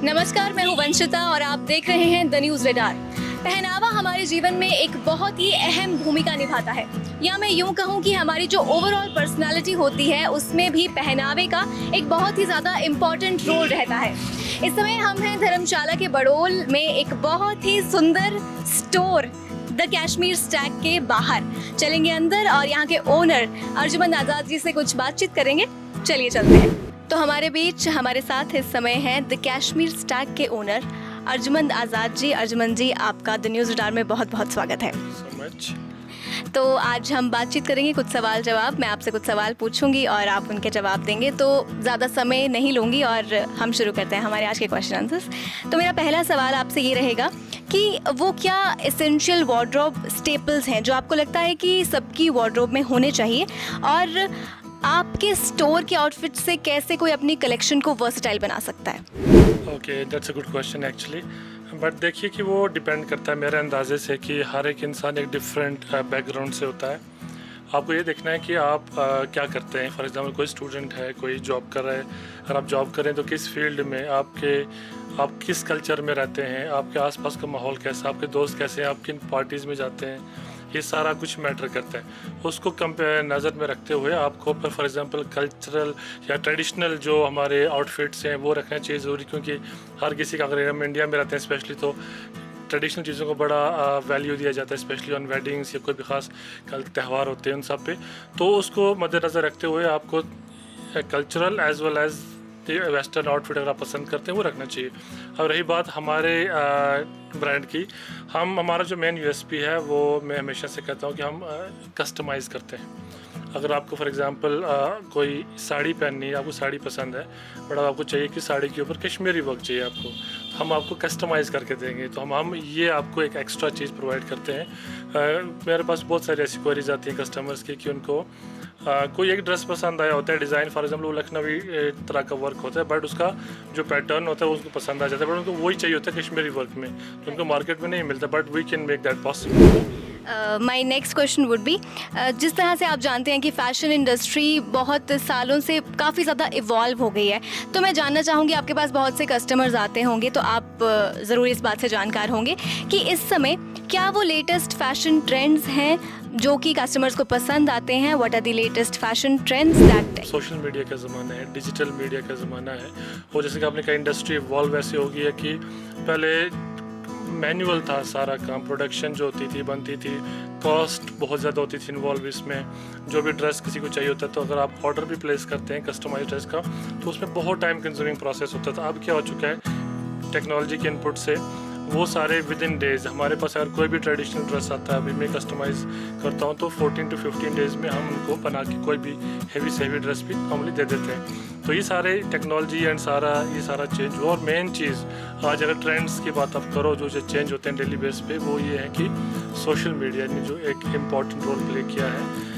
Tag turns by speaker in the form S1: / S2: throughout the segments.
S1: नमस्कार, मैं हूँ वंशिता और आप देख रहे हैं द न्यूज़ रडार। पहनावा हमारे जीवन में एक बहुत ही अहम भूमिका निभाता है, या मैं यूँ कहूँ कि हमारी जो ओवरऑल पर्सनालिटी होती है उसमें भी पहनावे का एक बहुत ही ज़्यादा इम्पॉर्टेंट रोल रहता है। इस समय हम हैं धर्मशाला के बड़ोल में एक बहुत ही सुंदर स्टोर द कश्मीर स्टैग के बाहर। चलेंगे अंदर और यहाँ के ओनर अर्जुमंद आज़ाद जी से कुछ बातचीत करेंगे। चलिए चलते हैं। तो हमारे बीच हमारे साथ इस समय हैं द कश्मीर स्टैग के ओनर अर्जुमंद आज़ाद जी। अर्जुमंद जी, आपका द न्यूज़ रडार में बहुत बहुत स्वागत है।
S2: So much.
S1: तो आज हम बातचीत करेंगे, कुछ सवाल जवाब। मैं आपसे कुछ सवाल पूछूंगी और आप उनके जवाब देंगे, तो ज़्यादा समय नहीं लूँगी और हम शुरू करते हैं हमारे आज के क्वेश्चन आंसर्स। तो मेरा पहला सवाल आपसे ये रहेगा कि वो क्या एसेंशियल वार्डरोब स्टेपल्स हैं जो आपको लगता है कि सबकी वार्डरोब में होने चाहिए, और आपके स्टोर के आउटफिट से कैसे कोई अपनी कलेक्शन को वर्सेटाइल बना सकता है?
S2: Okay, that's a good question actually. But देखिए कि वो डिपेंड करता है मेरे अंदाजे से कि हर एक इंसान एक डिफरेंट बैकग्राउंड से होता है। आपको ये देखना है कि आप क्या करते हैं। फॉर एग्जांपल कोई स्टूडेंट है, कोई जॉब कर रहा है। अगर आप जॉब करें तो किस फील्ड में, आप किस कल्चर में रहते हैं, आपके आसपास का माहौल कैसा, आपके दोस्त कैसे हैं, आप किन पार्टीज़ में जाते हैं, ये सारा कुछ मैटर करता है। उसको कंपेयर नज़र में रखते हुए आपको फॉर एग्जांपल कल्चरल या ट्रेडिशनल जो हमारे आउटफिट्स हैं वो रखना चाहिए ज़रूरी, क्योंकि हर किसी का, अगर हम इंडिया में रहते हैं स्पेशली, तो ट्रेडिशनल चीज़ों को बड़ा वैल्यू दिया जाता है, स्पेशली ऑन वेडिंग्स या कोई भी ख़ास त्यौहार होते हैं उन सब पे। तो उसको मद्देनज़र रखते हुए आपको cultural as well as western outfit अगर आप पसंद करते हैं वो रखना चाहिए। अब रही बात हमारे ब्रांड की, हमारा जो मेन यूएसपी है वो मैं हमेशा से कहता हूँ कि हम कस्टमाइज़ करते हैं। अगर आपको फॉर एग्जांपल कोई साड़ी पहननी है, आपको साड़ी पसंद है बट अब आपको चाहिए कि साड़ी के ऊपर कश्मीरी वर्क चाहिए आपको, तो हम आपको कस्टमाइज़ करके देंगे। तो हम ये आपको एक एक्स्ट्रा चीज़ प्रोवाइड करते हैं। मेरे पास बहुत सारी ऐसी क्वेरीज आती हैं कस्टमर्स की कि उनको कोई एक ड्रेस पसंद आया होता है, डिज़ाइन फॉर एग्जांपल वो लखनवी तरह का वर्क होता है, बट उसका जो पैटर्न होता है वो उसको पसंद आ जाता है, बट उनको वही चाहिए होता है कश्मीरी वर्क में, तो उनको मार्केट में नहीं मिलता, but we can make that possible.
S1: My next question would be, जिस तरह से आप जानते हैं कि फ़ैशन इंडस्ट्री बहुत सालों से काफ़ी ज़्यादा इवॉल्व हो गई है, तो मैं जानना चाहूँगी, आपके पास बहुत से कस्टमर्स आते होंगे तो आप ज़रूर इस बात से जानकार होंगे कि इस समय क्या वो लेटेस्ट फ़ैशन ट्रेंड्स हैं जो कि कस्टमर्स को पसंद आते हैं। What are the latest fashion trends that?
S2: Social media का ज़माना है, डिजिटल मीडिया का ज़माना है, और जैसे कि आपने कहा इंडस्ट्री इवॉल्व ऐसे हो गई है कि पहले मैनुअल था सारा काम, प्रोडक्शन जो होती थी, बनती थी, कॉस्ट बहुत ज़्यादा होती थी इन्वॉल्व इसमें। जो भी ड्रेस किसी को चाहिए होता है तो अगर आप ऑर्डर भी प्लेस करते हैं कस्टमाइज ड्रेस का तो उसमें बहुत टाइम कंज्यूमिंग प्रोसेस होता था। अब क्या हो चुका है, टेक्नोलॉजी के इनपुट से वो सारे विद इन डेज़ हमारे पास, अगर कोई भी ट्रेडिशनल ड्रेस आता है, अभी मैं कस्टमाइज़ करता हूँ तो 14 to 15 डेज़ में हम उनको बना के कोई भी हैवी से हैवी ड्रेस भी नॉर्मली दे देते हैं। तो ये सारे टेक्नोलॉजी एंड ये सारा चेंज हुआ। और मेन चीज़ आज अगर ट्रेंड्स की बात आप करो जो चेंज होते हैं डेली बेस पे, वो ये है कि सोशल मीडिया ने जो एक इम्पॉर्टेंट रोल प्ले किया है।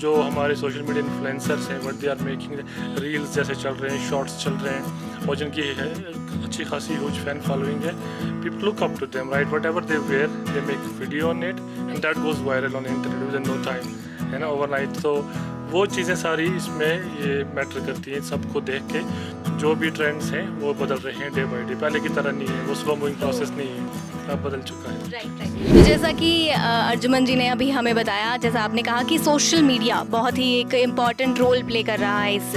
S2: जो हमारे सोशल मीडिया इन्फ्लुएंसर्स हैं, what they are making, reels जैसे चल रहे हैं, शॉर्ट्स चल रहे हैं, और जिनकी अच्छी खासी ह्यूज फैन फॉलोइंग है, people look up to them, right? Whatever they wear they make video on it and that goes viral on internet within no time, है ना, ओवरनाइट। तो वो चीज़ें सारी इसमें ये मैटर करती हैं। सबको देख के जो भी ट्रेंड्स हैं वो बदल रहे हैं डे बाई डे, पहले की तरह नहीं है, वो स्लो मूविंग प्रोसेस नहीं है, अब बदल चुका है।
S1: राइट। तो जैसा कि अर्जुमंद जी ने अभी हमें बताया, जैसा आपने कहा कि सोशल मीडिया बहुत ही एक इम्पॉर्टेंट रोल प्ले कर रहा है इस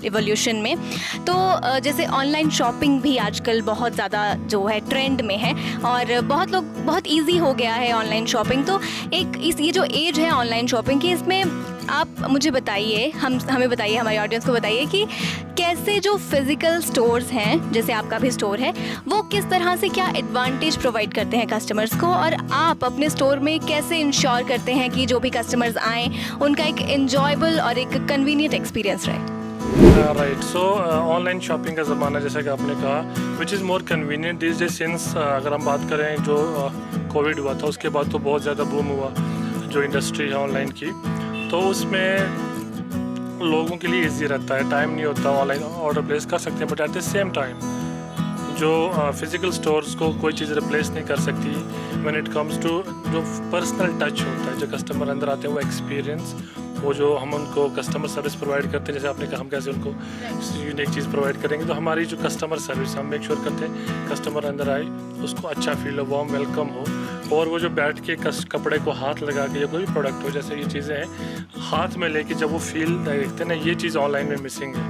S1: इवोल्यूशन में, तो जैसे ऑनलाइन शॉपिंग भी आजकल बहुत ज़्यादा जो है ट्रेंड में है, और बहुत ईजी हो गया है ऑनलाइन शॉपिंग। तो ये जो एज है ऑनलाइन शॉपिंग की, इसमें आप मुझे बताइए, हमें बताइए, हमारी ऑडियंस को बताइए कि कैसे जो फिज़िकल स्टोर्स हैं, जैसे आपका भी स्टोर है, वो किस तरह से क्या एडवांटेज प्रोवाइड करते हैं कस्टमर्स को, और आप अपने स्टोर में कैसे इंश्योर करते हैं कि जो भी कस्टमर्स आएँ उनका एक एन्जॉयबल और एक कन्वीनियंट एक्सपीरियंस रहे।
S2: राइट। सो ऑनलाइन शॉपिंग का ज़माना, जैसा कि आपने कहा, which is more convenient this day, since अगर हम बात करें जो कोविड हुआ था उसके बाद तो बहुत ज़्यादा बूम हुआ जो इंडस्ट्री है ऑनलाइन की, तो उसमें लोगों के लिए इजी रहता है, टाइम नहीं होता, ऑनलाइन ऑर्डर प्लेस कर सकते हैं, but at the same time जो फिज़िकल स्टोर्स को कोई चीज़ रिप्लेस नहीं कर सकती व्हेन इट कम्स टू जो पर्सनल टच होता है, जो कस्टमर अंदर आते हैं वो एक्सपीरियंस वो जो हम उनको कस्टमर सर्विस प्रोवाइड करते हैं, जैसे आपने कहा हम कैसे उनको यूनिक चीज़ प्रोवाइड करेंगे, तो हमारी जो कस्टमर सर्विस हम मेक श्योर करते हैं कस्टमर अंदर आए उसको अच्छा फील हो, वार्म वेलकम हो, और वो जो बैठ के कपड़े को हाथ लगा के या कोई भी प्रोडक्ट हो, जैसे ये चीज़ें हैं हाथ में लेके जब वो फील देखते हैं ना, ये चीज़ ऑनलाइन में मिसिंग है।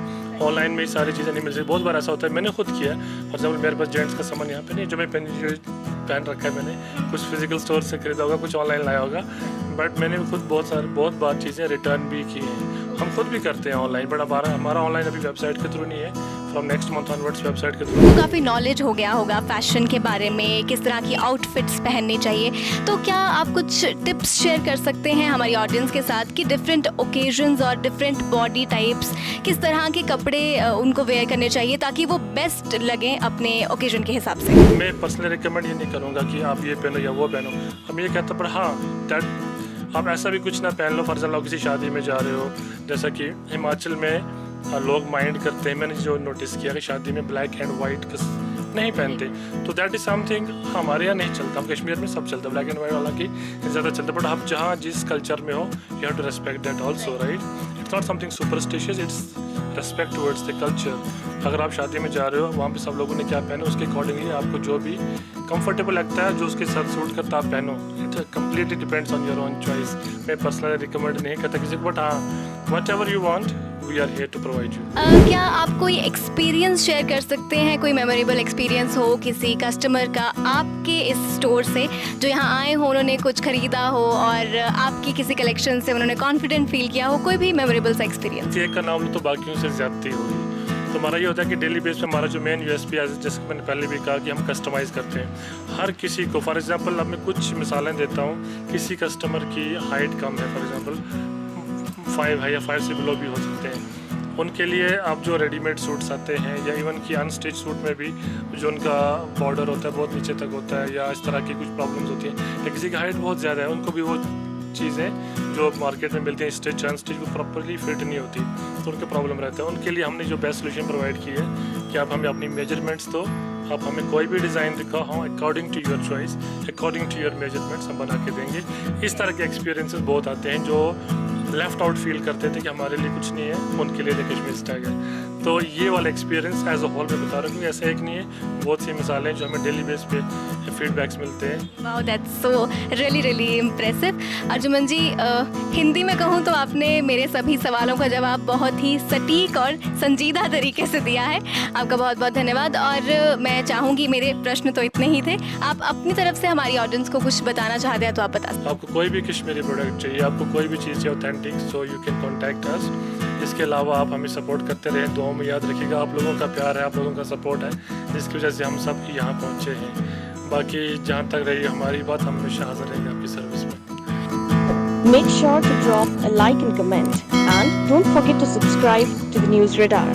S2: ऑनलाइन में ये सारी चीज़ें नहीं मिल सकती। बहुत बार ऐसा होता है, मैंने खुद किया फॉर एग्जाम्पल, मेरे पास जेंट्स का सामान यहाँ पे नहीं, जो मैं पहन रखा है मैंने कुछ फिजिकल स्टोर से खरीदा होगा, कुछ ऑनलाइन लाया होगा, बट मैंने खुद बहुत बार चीज़ें रिटर्न भी की हैं। हम खुद भी करते हैं ऑनलाइन, बट हमारा ऑनलाइन अभी वेबसाइट के थ्रू नहीं है, from next month onwards website के थ्रू।
S1: काफ़ी नॉलेज हो गया होगा फैशन के बारे में, किस तरह की आउटफिट्स पहननी चाहिए, तो क्या आप कुछ टिप्स शेयर कर सकते हैं हमारी ऑडियंस के साथ कि डिफरेंट ओकेजन्स और डिफरेंट बॉडी टाइप्स किस तरह के कपड़े उनको वेयर करने चाहिए ताकि वो बेस्ट लगें अपने ओकेजन के हिसाब से?
S2: मैं पर्सनली रिकमेंड ये नहीं करूँगा कि आप ये पहनो या वो पहनो, हम ये कहते हैं, पर हाँ दैट आप ऐसा भी कुछ ना पहन लो। फॉर एग्जाम्पल आप किसी शादी में जा रहे हो, जैसा कि हिमाचल में लोग माइंड करते हैं, मैंने जो नोटिस किया कि शादी में ब्लैक एंड वाइट नहीं पहनते, तो दैट इज़ समथिंग हमारे यहाँ नहीं चलता। हम कश्मीर में सब चलता, ब्लैक एंड वाइट हालांकि ज़्यादा चलता, बट आप जहाँ जिस कल्चर में हो you have to respect that also, right? It's not something superstitious, it's respect towards the culture. अगर आप शादी में जा रहे हो, वहाँ पे सब लोगों ने क्या पहना, उसके अकॉर्डिंगली आपको जो भी कंफर्टेबल लगता है, जो उसके साथ सूट करता है आप पहनो। It completely depends on your own choice. मैं पर्सनली रिकमेंड नहीं करता किसी को, बट हाँ whatever you want we are here to provide you.
S1: क्या आप कोई एक्सपीरियंस शेयर कर सकते हैं, कोई मेमोरेबल एक्सपीरियंस हो किसी कस्टमर का आपके इस स्टोर से, जो यहाँ आए हो, उन्होंने कुछ खरीदा हो और आपकी किसी कलेक्शन से उन्होंने कॉन्फिडेंट फील किया हो, कोई भी मेमोरेबल सा एक्सपीरियंस?
S2: एक का नाम लो तो बाकियों से ज़्यादती होगी। तो हमारा ये होता है कि डेली बेस पे हमारा जो मेन यूएसपी है, जैसे मैंने पहले भी कहा कि हम कस्टमाइज़ करते हैं हर किसी को। फॉर एग्जांपल अब मैं कुछ मिसालें देता हूँ, किसी कस्टमर की हाइट कम है, फॉर एग्जांपल 5 है या 5 से बिलो भी हो सकते हैं, उनके लिए आप जो रेडीमेड सूट्स आते हैं या इवन कि अनस्टिच सूट में भी जो उनका बॉर्डर होता है बहुत नीचे तक होता है, या इस तरह की कुछ प्रॉब्लम्स होती हैं, या किसी की हाइट बहुत ज़्यादा है, उनको भी वो चीज़ें जो मार्केट में मिलती हैं स्टिच अनस्टिच वो प्रॉपरली फिट नहीं होती, तो उनके प्रॉब्लम रहता है। उनके लिए हमने जो बेस्ट सोल्यूशन प्रोवाइड की है कि आप हमें अपनी मेजरमेंट्स दो, आप हमें कोई भी डिज़ाइन दिखाओ, हम according to your choice, according to your measurements हम बना के देंगे। इस तरह के एक्सपीरियंसेस बहुत आते हैं जो लेफ़्ट आउट फील करते थे कि हमारे लिए कुछ नहीं है, उनके लिए कश्मीर स्टाइल है। तो ये वाला एक्सपीरियंस एज अ होल मैं बता रहा हूँ, क्योंकि ऐसा एक नहीं है, बहुत सी मिसालें जो हमें डेली बेस पे फीडबैक्स मिलते हैं।
S1: Wow, that's so really impressive. Arjuman ji, Hindi में कहूँ तो आपने मेरे सभी सवालों का जवाब बहुत ही सटीक और संजीदा तरीके से दिया है। आपका बहुत बहुत धन्यवाद। और मैं चाहूँगी, मेरे प्रश्न तो इतने ही थे, आप अपनी तरफ से हमारी ऑडियंस को कुछ बताना चाहते हैं तो आप बता सकते हैं।
S2: आपको कोई भी कश्मीरी प्रोडक्ट चाहिए, आपको कोई भी चीज़ चाहिए authentic, so you can contact us. इसके अलावा आप हमें सपोर्ट करते रहें, दुआओं में याद रखिएगा। आप लोगों का प्यार है, आप लोगों का सपोर्ट है, जिसकी वजह से हम सब यहाँ पहुँचे हैं। बाकी जहाँ तक रही हमारी बात, हम हमेशा हाजिर रहेंगे आपकी सर्विस में।
S3: Make sure to drop a like and comment, and don't forget to subscribe to the News Radar.